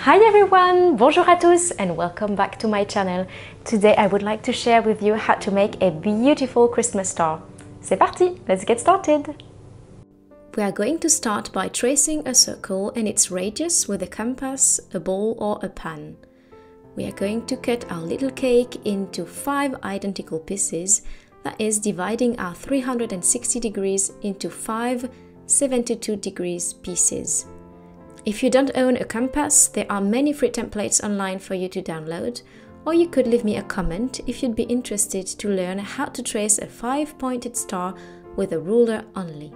Hi everyone, bonjour à tous and welcome back to my channel. Today I would like to share with you how to make a beautiful Christmas star. C'est parti, let's get started! We are going to start by tracing a circle and its radius with a compass, a ball or a pan. We are going to cut our little cake into 5 identical pieces, that is dividing our 360 degrees into 5 72 degrees pieces. If you don't own a compass, there are many free templates online for you to download, or you could leave me a comment if you'd be interested to learn how to trace a 5-pointed star with a ruler only.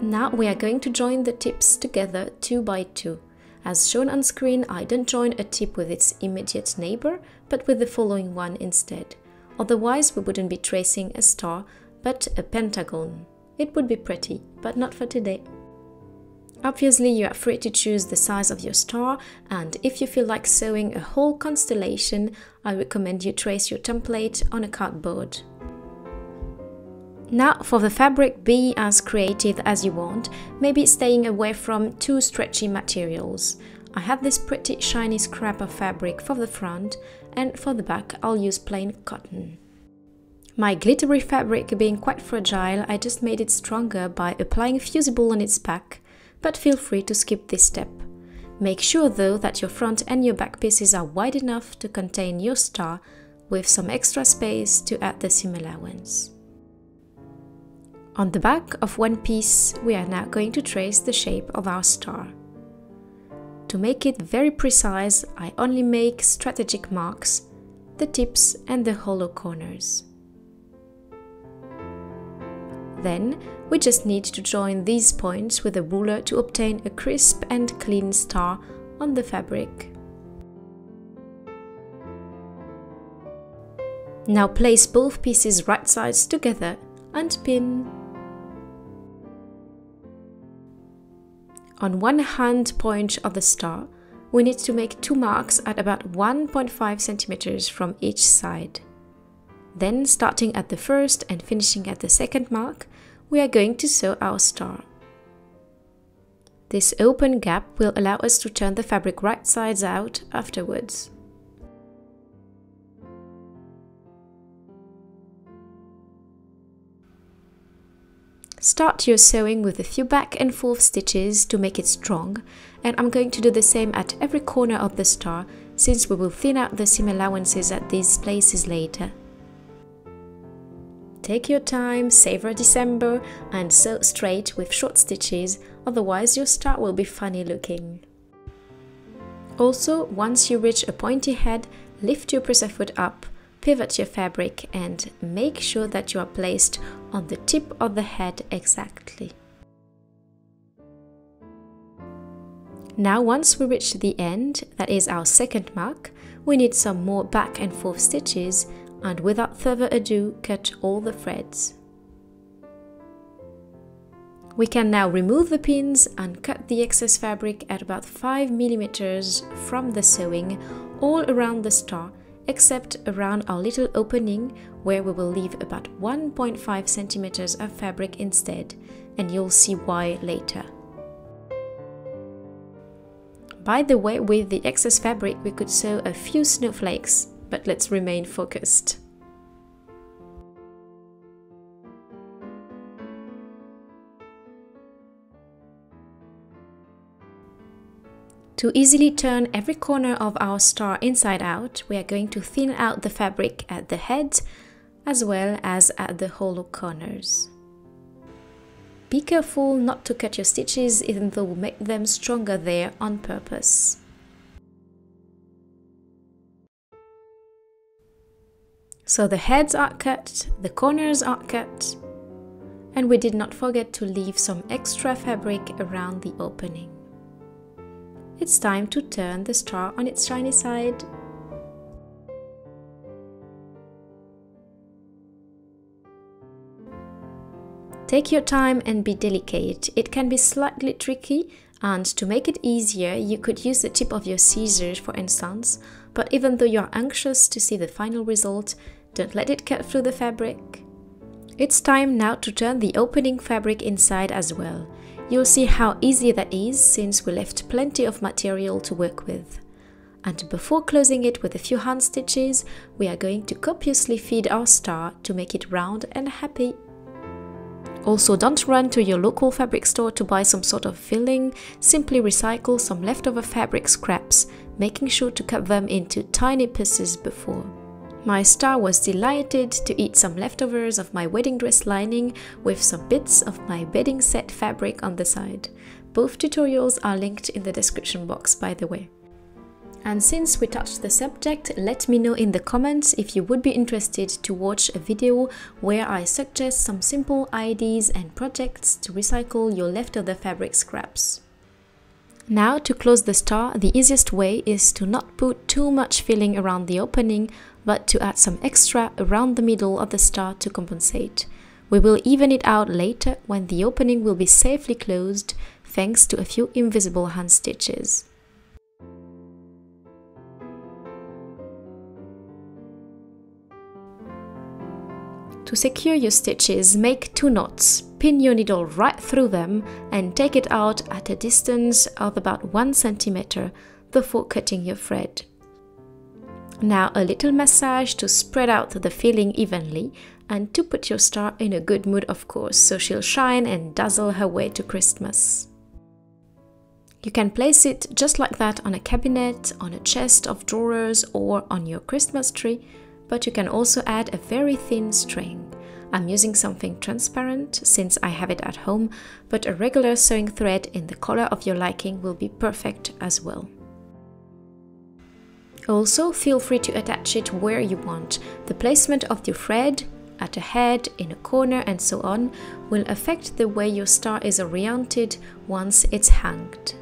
Now we are going to join the tips together 2 by 2. As shown on screen, I don't join a tip with its immediate neighbor, but with the following one instead. Otherwise we wouldn't be tracing a star, but a pentagon. It would be pretty, but not for today. Obviously, you are free to choose the size of your star, and if you feel like sewing a whole constellation, I recommend you trace your template on a cardboard. Now for the fabric, be as creative as you want, maybe staying away from too stretchy materials. I have this pretty shiny scrap of fabric for the front, and for the back I'll use plain cotton. My glittery fabric being quite fragile, I just made it stronger by applying fusible on its back. But feel free to skip this step. Make sure though that your front and your back pieces are wide enough to contain your star, with some extra space to add the seam allowance. On the back of one piece, we are now going to trace the shape of our star. To make it very precise, I only make strategic marks, the tips and the hollow corners. Then, we just need to join these points with a ruler to obtain a crisp and clean star on the fabric. Now place both pieces right sides together and pin. On one hand point of the star, we need to make 2 marks at about 1.5 centimeters from each side. Then, starting at the first and finishing at the second mark, we are going to sew our star. This open gap will allow us to turn the fabric right sides out afterwards. Start your sewing with a few back and forth stitches to make it strong, and I'm going to do the same at every corner of the star, since we will thin out the seam allowances at these places later. Take your time, savor December, and sew straight with short stitches, otherwise your star will be funny looking. Also, once you reach a pointy head, lift your presser foot up, pivot your fabric, and make sure that you are placed on the tip of the head exactly. Now once we reach the end, that is our second mark, we need some more back and forth stitches, and without further ado, cut all the threads. We can now remove the pins and cut the excess fabric at about 5 mm from the sewing all around the star, except around our little opening where we will leave about 1.5 cm of fabric instead, and you'll see why later. By the way, with the excess fabric we could sew a few snowflakes, but let's remain focused. To easily turn every corner of our star inside out, we are going to thin out the fabric at the head as well as at the hollow corners. Be careful not to cut your stitches, even though we make them stronger there on purpose. So the heads are cut, the corners are cut, and we did not forget to leave some extra fabric around the opening. It's time to turn the star on its shiny side. Take your time and be delicate. It can be slightly tricky, and to make it easier, you could use the tip of your scissors, for instance, but even though you're anxious to see the final result, don't let it cut through the fabric. It's time now to turn the opening fabric inside as well. You'll see how easy that is since we left plenty of material to work with. And before closing it with a few hand stitches, we are going to copiously feed our star to make it round and happy. Also, don't run to your local fabric store to buy some sort of filling, simply recycle some leftover fabric scraps, making sure to cut them into tiny pieces before. My star was delighted to eat some leftovers of my wedding dress lining with some bits of my bedding set fabric on the side. Both tutorials are linked in the description box, by the way. And since we touched the subject, let me know in the comments if you would be interested to watch a video where I suggest some simple ideas and projects to recycle your leftover fabric scraps. Now, to close the star, the easiest way is to not put too much filling around the opening, but to add some extra around the middle of the star to compensate. We will even it out later when the opening will be safely closed, thanks to a few invisible hand stitches. To secure your stitches, make 2 knots, pin your needle right through them and take it out at a distance of about 1 centimeter before cutting your thread. Now a little massage to spread out the filling evenly and to put your star in a good mood, of course, so she'll shine and dazzle her way to Christmas. You can place it just like that on a cabinet, on a chest of drawers or on your Christmas tree, but you can also add a very thin string. I'm using something transparent since I have it at home, but a regular sewing thread in the color of your liking will be perfect as well. Also, feel free to attach it where you want. The placement of your thread, at a head, in a corner and so on, will affect the way your star is oriented once it's hanged.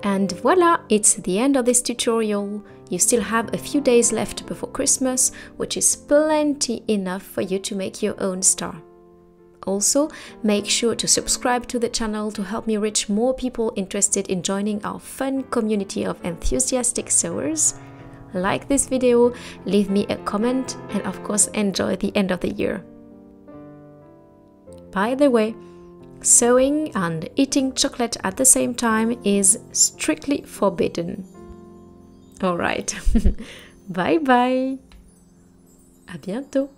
And voila, it's the end of this tutorial. You still have a few days left before Christmas, which is plenty enough for you to make your own star. Also, make sure to subscribe to the channel to help me reach more people interested in joining our fun community of enthusiastic sewers. Like this video, leave me a comment, and of course enjoy the end of the year. By the way, sewing and eating chocolate at the same time is strictly forbidden. Alright, bye bye! À bientôt!